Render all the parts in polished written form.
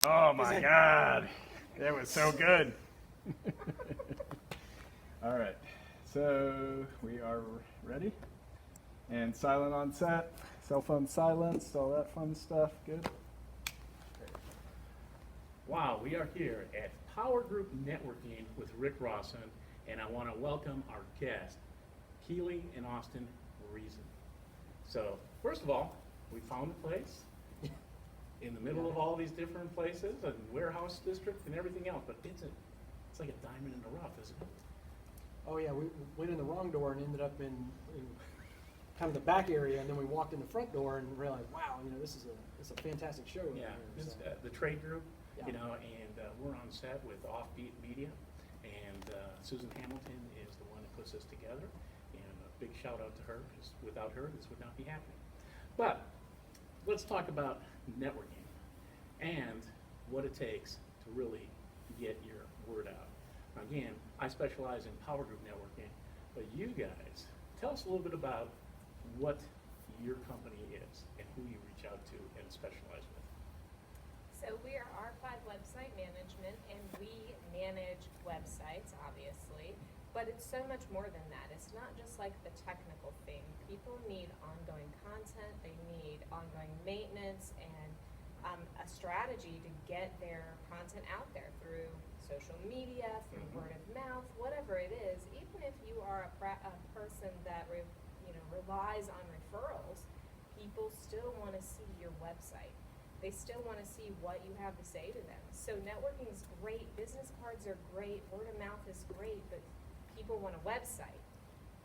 Oh my God, that was so good. All right, so we are ready and silent on set, cell phone silenced, all that fun stuff. Good. Wow, we are here at Power Group Networking with Rick Rawson, and I want to welcome our guest, Keely and Austin Reason. So, first of all, we found a place in the middle of all these different places, and warehouse district and everything else, but it's like a diamond in the rough, isn't it? Oh yeah, we went in the wrong door and ended up in kind of the back area, and then we walked in the front door and realized, wow, this is a fantastic show. Yeah, here, it's, so. the trade group, Yeah. and we're on set with Offbeat Media, and Susan Hamilton is the one that puts us together, and a big shout out to her, because without her, this would not be happening. But let's talk about networking and what it takes to really get your word out. Again, I specialize in Power Group Networking, but you guys, tell us a little bit about what your company is and who you reach out to and specialize with. So we are R5 Website Management, and we manage websites, obviously, but it's so much more than that. It's not just like the technical thing. People need ongoing content, they need ongoing maintenance, and a strategy to get their content out there through social media, through word of mouth, whatever it is. Even if you are a person that relies on referrals, people still want to see your website. They still want to see what you have to say to them. So networking is great, business cards are great, word of mouth is great, but people want a website.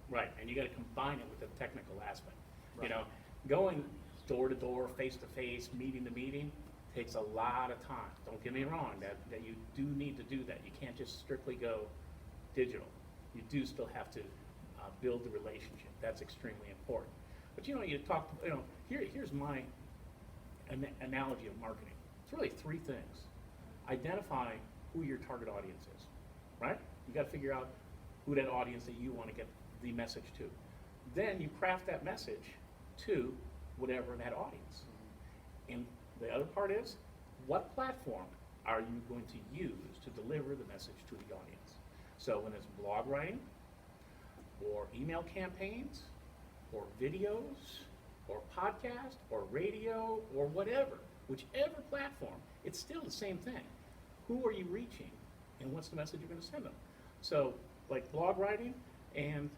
Right, and you got to combine it with the technical aspect. Right. Going door to door, face to face, meeting to meeting takes a lot of time. Don't get me wrong, that you do need to do that. You can't just strictly go digital. You do still have to build the relationship. That's extremely important. But you talk. Here's my analogy of marketing. It's really three things. Identify who your target audience is, right? You got to figure out who that audience that you want to get the message to. Then you craft that message to whatever that audience. And the other part is, what platform are you going to use to deliver the message to the audience? So when it's blog writing, or email campaigns, or videos, or podcast, or radio, or whatever, whichever platform, it's still the same thing. Who are you reaching, and what's the message you're going to send them? So, like blog writing, and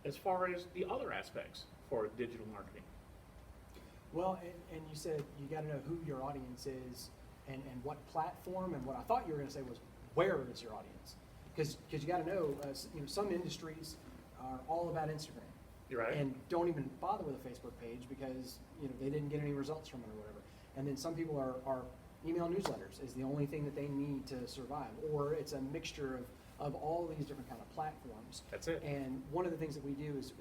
as far as the other aspects for digital marketing. Well, and you said you got to know who your audience is and what platform, and what I thought you were going to say was where is your audience, because you got to know, some industries are all about Instagram. You're right. And don't even bother with a Facebook page because they didn't get any results from it or whatever. And then some people are email newsletters is the only thing that they need to survive, or it's a mixture of all these different kind of platforms. That's it. And one of the things that we do is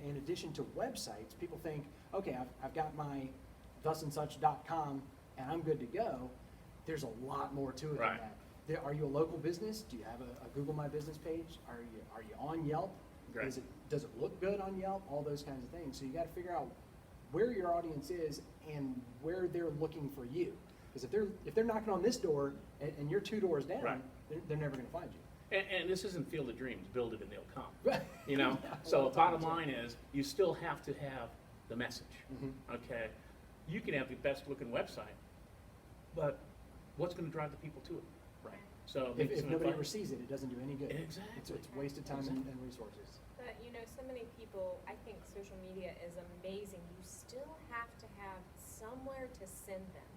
in addition to websites, people think, okay, I've got my thusandsuch.com and I'm good to go. There's a lot more to it Right. than that. Are you a local business? Do you have a Google My Business page? Are you on Yelp? Great. Does it look good on Yelp? All those kinds of things. So you got to figure out where your audience is and where they're looking for you. Because if they're knocking on this door and you're 2 doors down, Right. they're never going to find you. And this isn't Field of Dreams, build it and they'll come. Right. So bottom line is, you still have to have the message, Mhm. okay? You can have the best looking website, but what's going to drive the people to it? Right. So If nobody ever sees it, it doesn't do any good. Exactly. It's wasted time and resources. But so many people, I think social media is amazing. You still have to have somewhere to send them.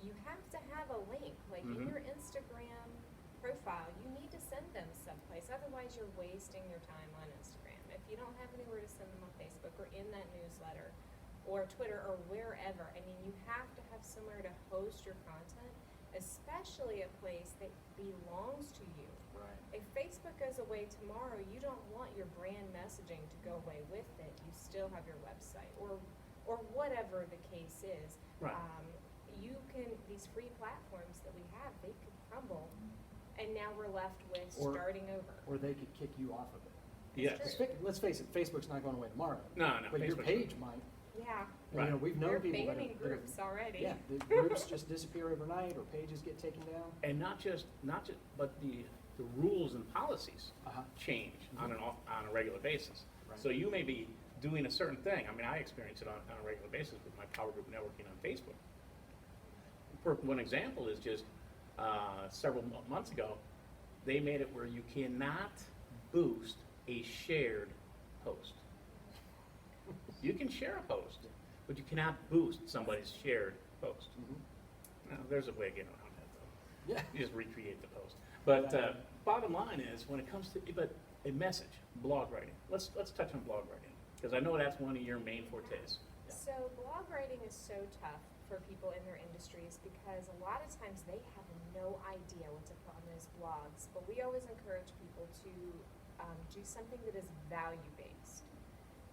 You have to have a link, like in your Instagram profile, you need to send them someplace. Otherwise, you're wasting your time on Instagram. If you don't have anywhere to send them on Facebook or in that newsletter or Twitter or wherever, you have to have somewhere to host your content, especially a place that belongs to you. Right. If Facebook goes away tomorrow, you don't want your brand messaging to go away with it. You still have your website or whatever the case is. Right. These free platforms that we have, they could crumble, and now we're left with Or- starting over. Or they could kick you off of it. Yes. That's 'Cause let's face it, Facebook's not going away tomorrow. No, But your Facebook- page might. Yeah. And, you know, we've known We're people that banning have, groups already. yeah, the groups just disappear overnight or pages get taken down. And not just, but the rules and policies Uh-huh. change on a regular basis. Right. So you may be doing a certain thing. I mean, I experience it on a regular basis with my power group networking on Facebook. One example is just several months ago, they made it where you cannot boost a shared post. You can share a post, but you cannot boost somebody's shared post. Now, there's a way of getting around that, though. Yeah. You just recreate the post. But bottom line is, when it comes to a message, blog writing. Let's touch on blog writing, because I know that's one of your main fortes. Yeah. So blog writing is so tough for people in their industries because a lot of times they have no idea what to put on those blogs. But we always encourage people to do something that is value-based.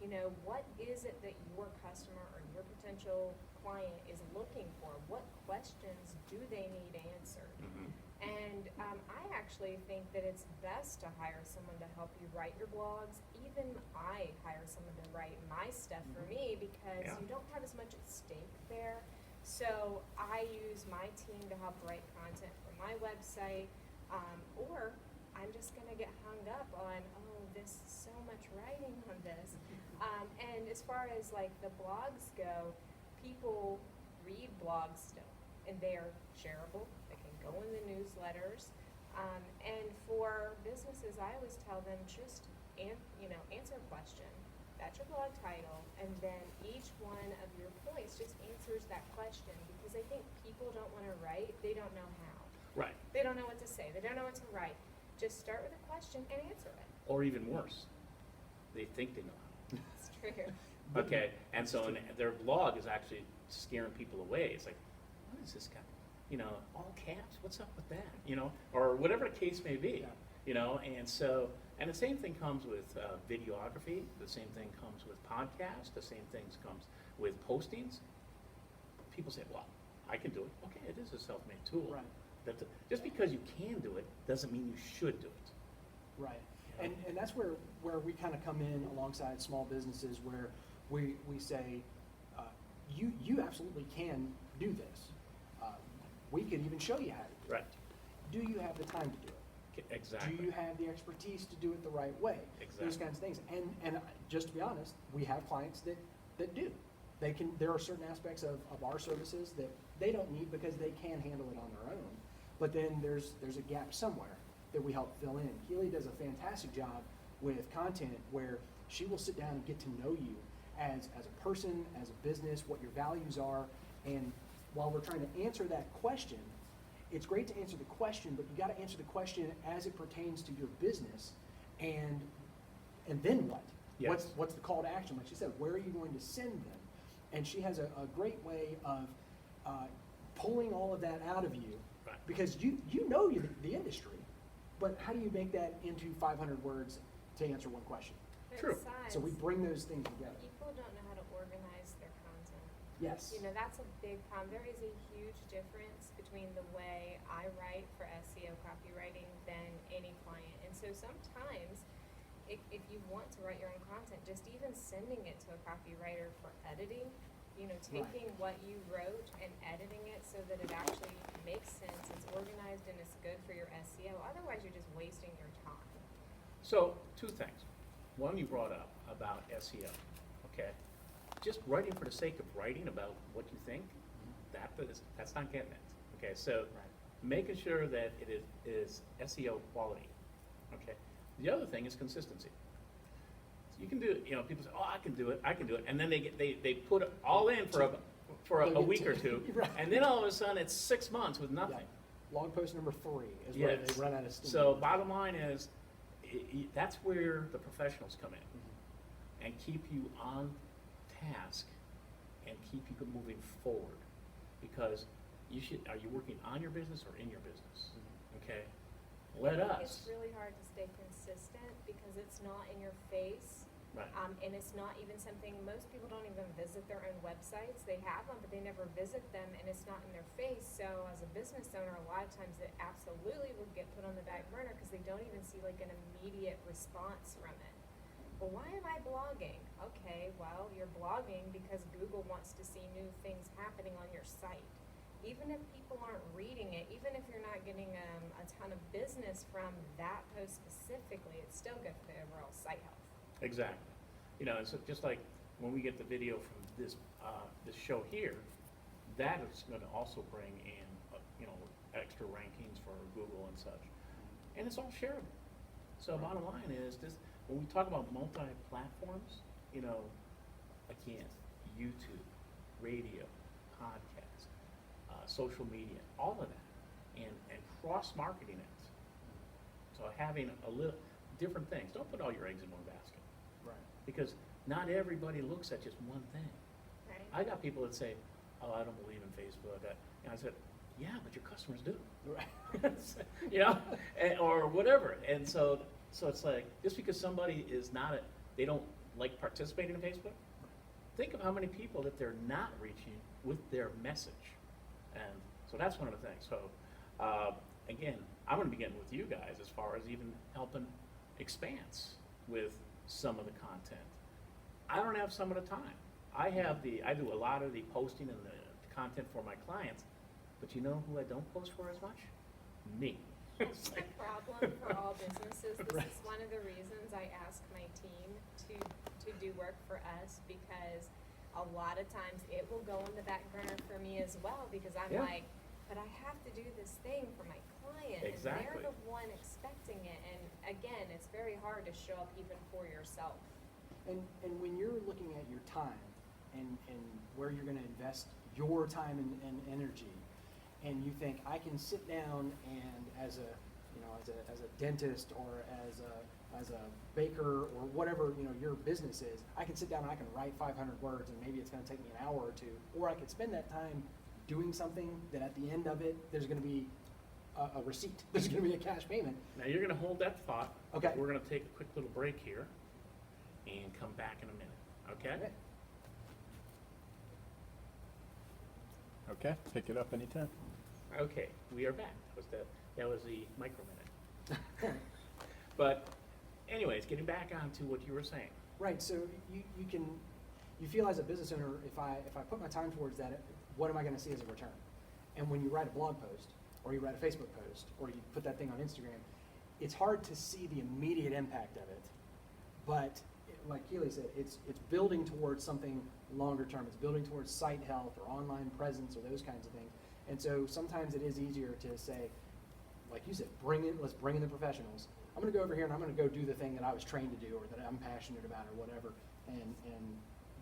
You know, what is it that your customer or your potential client is looking for? What questions do they need answered? Mhm. And I actually think that it's best to hire someone to help you write your blogs. Even I hire someone to write my stuff for me because Yeah. you don't have as much at stake there. So I use my team to help write content for my website, or I'm just gonna get hung up on, oh, this is so much writing on this. And as far as like the blogs go, people read blogs still, and they are shareable. They can go in the newsletters. And for businesses, I always tell them just answer a question. That's your blog title, and then each one of your points just answers that question because I think people don't want to write. They don't know how. Right. They don't know what to say. They don't know what to write. Just start with a question and answer it. Or even worse, they think they know how. It's true. Okay, and so their blog is actually scaring people away. It's like, what is this guy? You know, all caps, what's up with that? You know, or whatever the case may be. Yeah. You know, and so, and the same thing comes with videography, the same thing comes with podcasts, the same thing comes with postings. People say, well, I can do it. Okay, it is a self-made tool. Right. Just because you can do it doesn't mean you should do it. Right. And that's where we kind of come in alongside small businesses where we say, you absolutely can do this. We could even show you how to do it. Right. Do you have the time to do it? Exactly. Do you have the expertise to do it the right way? Exactly. Those kinds of things. And just to be honest, we have clients that do. There are certain aspects of our services that they don't need because they can handle it on their own. But then there's a gap somewhere that we help fill in. Keely does a fantastic job with content where she will sit down and get to know you as a person, as a business, what your values are. And while we're trying to answer that question, it's great to answer the question, but you got to answer the question as it pertains to your business, and then what? Yes. What's the call to action? Like she said, where are you going to send them? And she has a great way of pulling all of that out of you, Right. because you know the industry, but how do you make that into 500 words to answer one question? True. Besides, So we bring those things together. people don't know how to organize their content. Yes. You know, that's a big problem. There is a huge difference between the way I write for SEO copywriting than any client. And so sometimes, if you want to write your own content, just even sending it to a copywriter for editing, you know, taking what you wrote and editing it so that it actually makes sense, it's organized, and it's good for your SEO. Otherwise, you're just wasting your time. So, two things. One you brought up about SEO, okay? Just writing for the sake of writing about what you think, that's not getting it. Okay, so making sure that it is SEO quality, okay? The other thing is consistency. So you can do it, you know, people say, oh, I can do it, and then they put it all in for a week or two, Right. and then all of a sudden it's 6 months with nothing. Yeah. Log post number 3 is where Yes. they run out of steam. So bottom line is, that's where the professionals come in and keep you on task and keep you moving forward. Because are you working on your business or in your business? Okay? Let It's us. really hard to stay consistent because it's not in your face. Right. And it's not even something, most people don't even visit their own websites. They have them, but they never visit them, and it's not in their face. So as a business owner, a lot of times it absolutely will get put on the back burner because they don't even see like an immediate response from it. well, why am I blogging? Okay, well, you're blogging because Google wants to see new things happening on your site. Even if people aren't reading it, even if you're not getting a ton of business from that post specifically, it's still good for the overall site health. Exactly. You know, it's just like when we get the video from this show here, that is going to also bring in, extra rankings for Google and such. And it's all shareable. So bottom line is this, when we talk about multi-platforms, again, YouTube, radio, podcast, social media, all of that, and cross-marketing it. So having a little different things. Don't put all your eggs in one basket. Right. Because not everybody looks at just one thing. Right. I got people that say, oh, I don't believe in Facebook. And I said, yeah, but your customers do. Right. Or whatever. And so it's like, just because somebody is not, they don't like participating in Facebook, think of how many people that they're not reaching with their message. And so that's one of the things. So, again, I'm going to be getting with you guys as far as even helping Expanse with some of the content. I don't have some of the time. I do a lot of the posting and the content for my clients, but you know who I don't post for as much? Me. It's a problem for all businesses. This Right. is one of the reasons I ask my team to do work for us, because a lot of times it will go on the back burner for me as well, because I'm Yeah. like, but I have to do this thing for my client, and Exactly. they're the one expecting it. And again, it's very hard to show up even for yourself. And when you're looking at your time and where you're going to invest your time and energy, and you think I can sit down and as a dentist or as a baker or whatever your business is, I can sit down and I can write 500 words, and maybe it's going to take me an hour or two, or I could spend that time doing something that at the end of it there's going to be a receipt. There's going to be a cash payment. Now you're going to hold that thought. Okay. We're going to take a quick little break here and come back in a minute. Okay? Okay. Okay, pick it up anytime. Okay, we are back. That was the micro minute. But anyways, getting back on to what you were saying. Right. So you feel as a business owner, if I put my time towards that, what am I going to see as a return? And when you write a blog post, or you write a Facebook post, or you put that thing on Instagram, it's hard to see the immediate impact of it. But like Keely said, it's building towards something longer term. It's building towards site health or online presence or those kinds of things. And so sometimes it is easier to say, like you said, let's bring in the professionals. I'm going to go over here and I'm going to go do the thing that I was trained to do or that I'm passionate about or whatever, and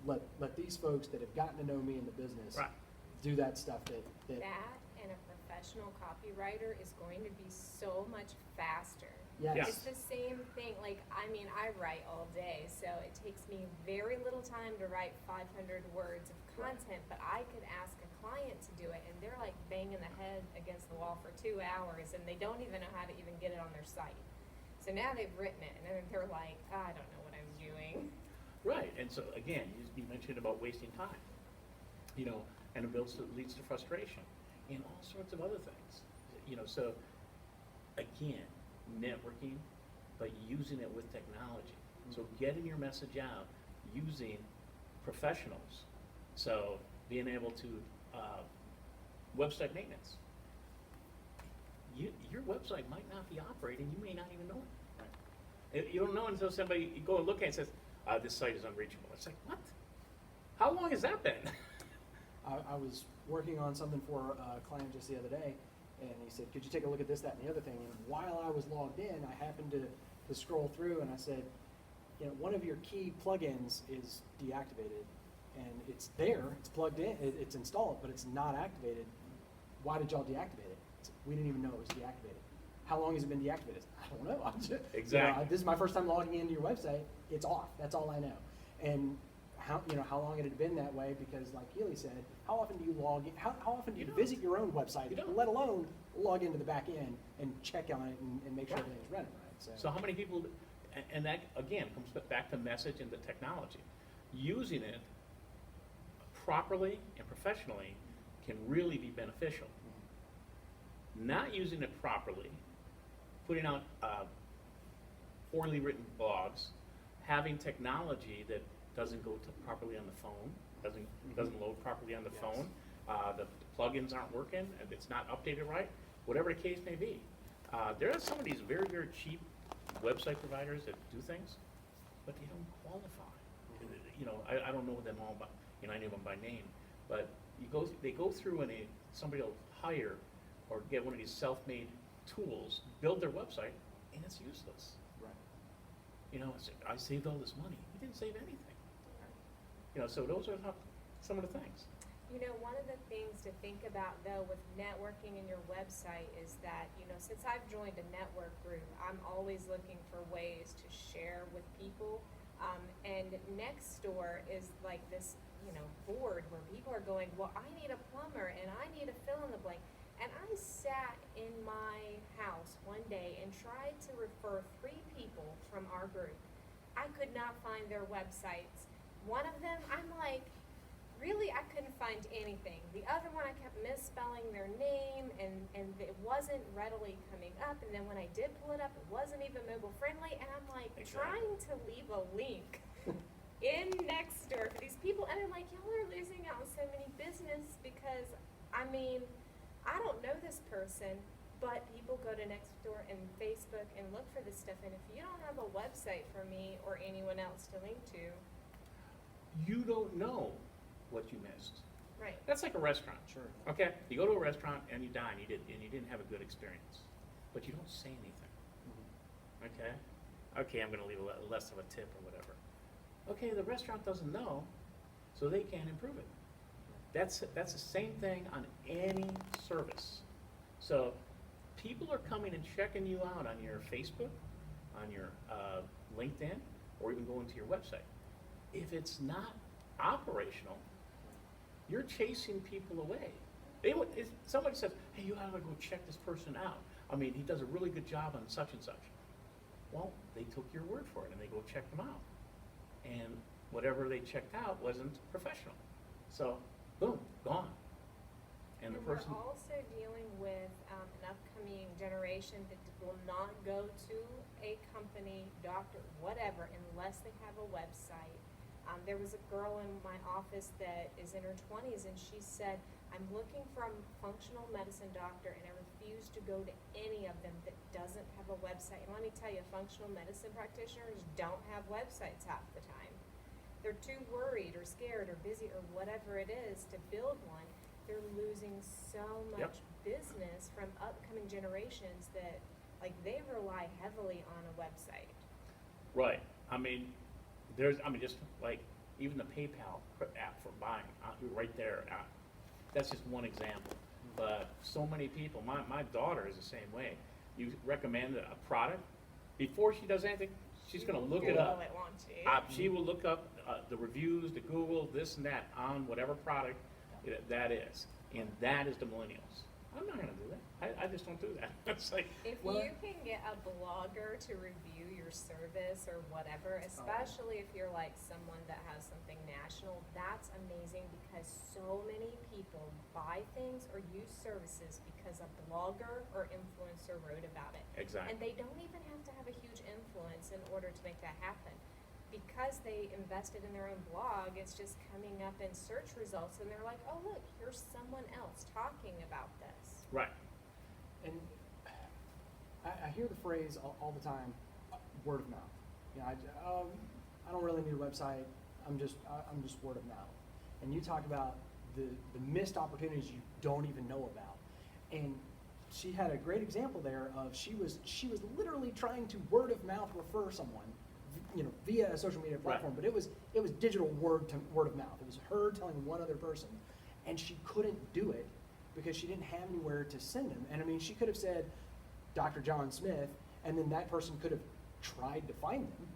let these folks that have gotten to know me in the business Right. do that stuff that That and a professional copywriter is going to be so much faster. yes. Yeah. It's the same thing. Like, I mean, I write all day, so it takes me very little time to write 500 words of content, but I could ask a client to do it, and they're like banging the head against the wall for 2 hours, and they don't even know how to even get it on their site. So now they've written it, and then they're like, I don't know what I'm doing. Right, and so again, you mentioned about wasting time, and it leads to frustration and all sorts of other things. So again, networking, but using it with technology. So getting your message out using professionals. So being able to website maintenance. Your website might not be operating. You may not even know it. You don't know until you go and look at it and says, this site is unreachable. It's like, what? How long has that been? I was working on something for a client just the other day, and he said, could you take a look at this, that, and the other thing? And while I was logged in, I happened to scroll through, and I said, one of your key plugins is deactivated, and it's there, it's plugged in, it's installed, but it's not activated. Why did y'all deactivate it? We didn't even know it was deactivated. How long has it been deactivated? I don't know. I'm just, Exactly. This is my first time logging into your website. It's off. That's all I know. And how long it had been that way, because like Keely said, how often do you log in? How often do you visit your own website, You don't. let alone log into the back end and check on it and make sure Right. everything's running right? So how many people, and that again comes back to message and the technology. Using it properly and professionally can really be beneficial. Not using it properly, putting out poorly written blogs, having technology that doesn't go to properly on the phone, doesn't load properly on the Yes. phone, the plugins aren't working, and it's not updated right, whatever the case may be. There are some of these very, very cheap website providers that do things, but they don't qualify. You know, I don't know them all, but, you know, I know them by name, but they go through and somebody will hire or get one of these self-made tools, build their website, and it's useless. Right. You know, I saved all this money. You didn't save anything. You know, so those are some of the things. You know, one of the things to think about though with networking in your website is that, you know, since I've joined a network group, I'm always looking for ways to share with people. And Nextdoor is like this, you know, board where people are going, well, I need a plumber and I need a fill in the blank. And I sat in my house one day and tried to refer 3 people from our group. I could not find their websites. One of them, I'm like, really, I couldn't find anything. The other one, I kept misspelling their name, and it wasn't readily coming up. And then when I did pull it up, it wasn't even mobile friendly. And I'm like, Exactly. trying to leave a link in Nextdoor for these people. And I'm like, y'all are losing out on so many business because, I mean, I don't know this person, but people go to Nextdoor and Facebook and look for this stuff. And if you don't have a website for me or anyone else to link to, You don't know what you missed. right? That's like a restaurant. Sure. Okay, you go to a restaurant and you dine, and you didn't have a good experience, but you don't say anything. Okay, I'm going to leave less of a tip or whatever. Okay, the restaurant doesn't know, so they can't improve it. That's the same thing on any service. So people are coming and checking you out on your Facebook, on your LinkedIn, or even going to your website. If it's not operational, you're chasing people away. If somebody says, hey, you ought to go check this person out. I mean, he does a really good job on such and such. Well, they took your word for it and they go check them out. And whatever they checked out wasn't professional. So, boom, gone. And the person, we're also dealing with an upcoming generation that will not go to a company, doctor, whatever, unless they have a website. There was a girl in my office that is in her 20s, and she said, I'm looking for a functional medicine doctor, and I refuse to go to any of them that doesn't have a website. And let me tell you, functional medicine practitioners don't have websites half the time. They're too worried or scared or busy or whatever it is to build one. They're losing so Yep. much business from upcoming generations that, like, they rely heavily on a website. right, just like even the PayPal app for buying, right there, that's just one example. But so many people, my daughter is the same way. You recommend a product, before she does anything, she's gonna look it up. Google it, won't she? She will look up the reviews, the Google, this and that on whatever product that is. And that is the millennials. I'm not gonna do that. I just don't do that. It's like, If Well- you can get a blogger to review your service or whatever, especially if you're like someone that has something national, that's amazing because so many people buy things or use services because a blogger or influencer wrote about it. exactly. And they don't even have to have a huge influence in order to make that happen. Because they invested in their own blog, it's just coming up in search results and they're like, oh look, here's someone else talking about this. Right. And I hear the phrase all the time, word of mouth. You know, I don't really need a website. I'm just word of mouth. And you talk about the missed opportunities you don't even know about. And she had a great example there of she was literally trying to word of mouth refer someone, you know, via a social media platform. Right. But it was digital word of mouth. It was her telling one other person, and she couldn't do it because she didn't have anywhere to send them. And I mean, she could have said Dr. John Smith, and then that person could have tried to find them.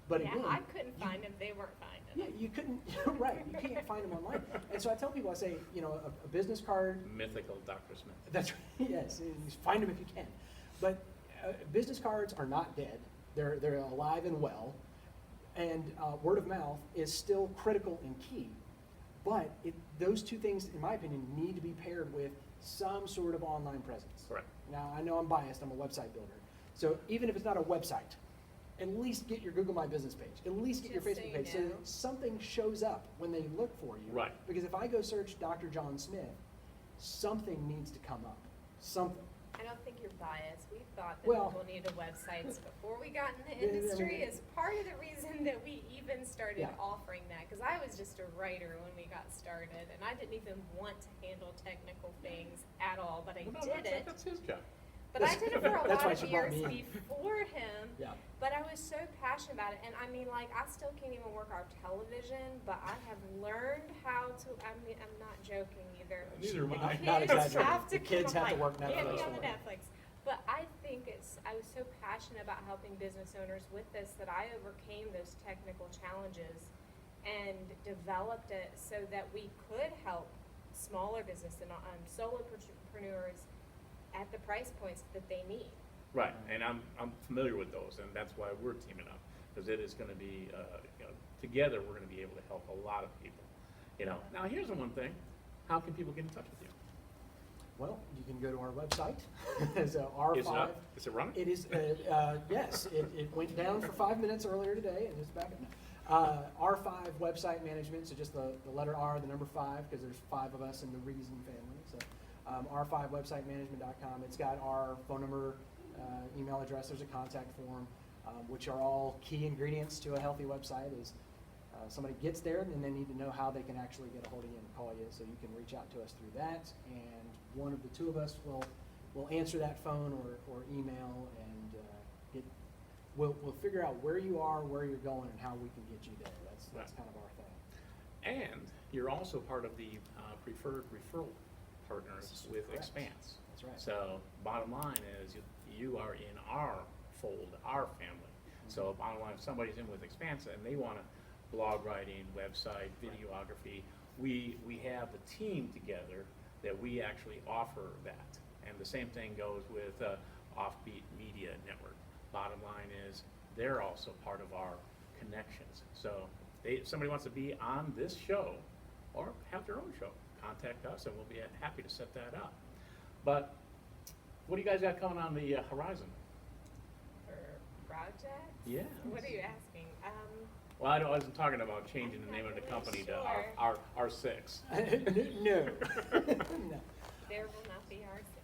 But yeah, again, I couldn't find them, they weren't finding yeah, them. you couldn't. Right, you can't find them online. And so I tell people, I say, you know, a business card. Mythical Dr. Smith. That's right. Yes, you find them if you can. But business cards are not dead. They're alive and well. And word of mouth is still critical and key. But those two things, in my opinion, need to be paired with some sort of online presence. Correct. Now, I know I'm biased. I'm a website builder. So even if it's not a website, at least get your Google My Business page, at least get your Just so Facebook you page, so know. that something shows up when they look for you. Right. Because if I go search Dr. John Smith, something needs to come up, something. I don't think you're biased. We thought that Well- people needed websites before we got in the Yeah, I mean- industry is part of the reason that we even started Yeah. offering that. Because I was just a writer when we got started, and I didn't even want to handle technical things at all, but I Well, no, did it. That's his job. But I did it for a That's why lot of she brought years me in. before him. Yeah. But I was so passionate about it, and I mean, like, I still can't even work our television, but I have learned how to. I mean, I'm not joking either. Neither am The I. Not kids exaggerating. have to The kids come have to on, work get Netflix me on for the it. Netflix. But I think I was so passionate about helping business owners with this that I overcame those technical challenges and developed it so that we could help smaller business and solopreneurs at the price points that they need. Right, and I'm familiar with those, and that's why we're teaming up, because it is gonna be, you know, together, we're gonna be able to help a lot of people. You know, now here's the one thing, how can people get in touch with you? Well, you can go to our website, so R5. Is it up? Is it running? It is, yes, it went down for 5 minutes earlier today, and it's back up now. R5 website management, so just the letter R, the number 5, because there's 5 of us in the Reason family. So R5websitemanagement.com. It's got our phone number, email address. There's a contact form, which are all key ingredients to a healthy website. Is somebody gets there, and they need to know how they can actually get a hold of you and call you. So you can reach out to us through that, and one of the two of us will answer that phone or email, and we'll figure out where you are, where you're going, and how we can get you there. That's Right. kind of our thing. And you're also part of the preferred referral partners with Correct. Expanse. That's right. So bottom line is you are in our fold, our family. So bottom line, if somebody's in with Expanse and they want to blog writing, website, videography, we have the team together that we actually offer that. And the same thing goes with Offbeat Media Network. Bottom line is they're also part of our connections. So if somebody wants to be on this show or have their own show, contact us and we'll be happy to set that up. But what do you guys got coming on the horizon? For projects? Yeah. What are you asking? Well, I wasn't talking about changing the name of the company to R6. No. No. There will not be R6.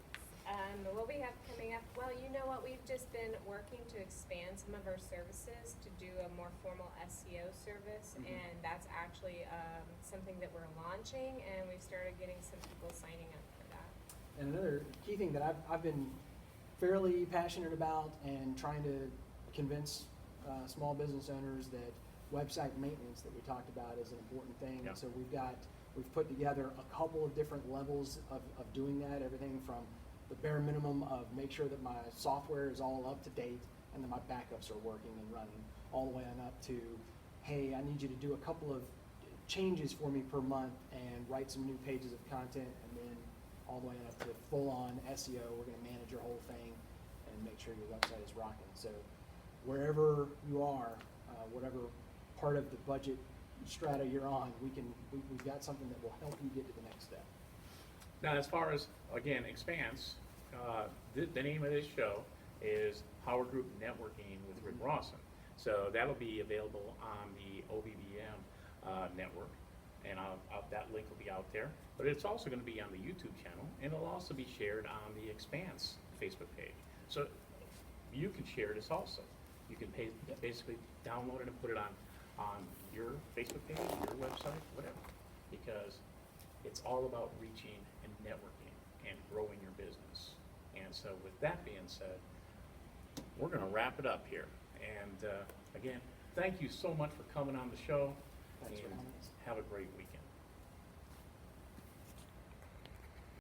What we have coming up, well, you know what, we've just been working to expand some of our services to do a more formal SEO service, and that's actually something that we're launching, and we've started getting some people signing up for that. And another key thing that I've been fairly passionate about and trying to convince small business owners that website maintenance that we talked about is an important thing. Yeah. And so we've put together a couple of different levels of doing that, everything from the bare minimum of make sure that my software is all up to date and that my backups are working and running, all the way on up to, hey, I need you to do a couple of changes for me per month and write some new pages of content, and then all the way up to full-on SEO. We're going to manage your whole thing and make sure your website is rocking. So wherever you are, whatever part of the budget strata you're on, we've got something that will help you get to the next step. Now, as far as, again, Expanse, the name of this show is Power Group Networking with Rick Rawson. So that'll be available on the OBBM network, and that link will be out there. But it's also going to be on the YouTube channel, and it'll also be shared on the Expanse Facebook page. So you can share this also. You can basically download it and put it on your Facebook page, your website, whatever, because it's all about reaching and networking and growing your business. And so with that being said, we're going to wrap it up here. And again, thank you so much for coming on the show. Thanks for and having us. have a great weekend.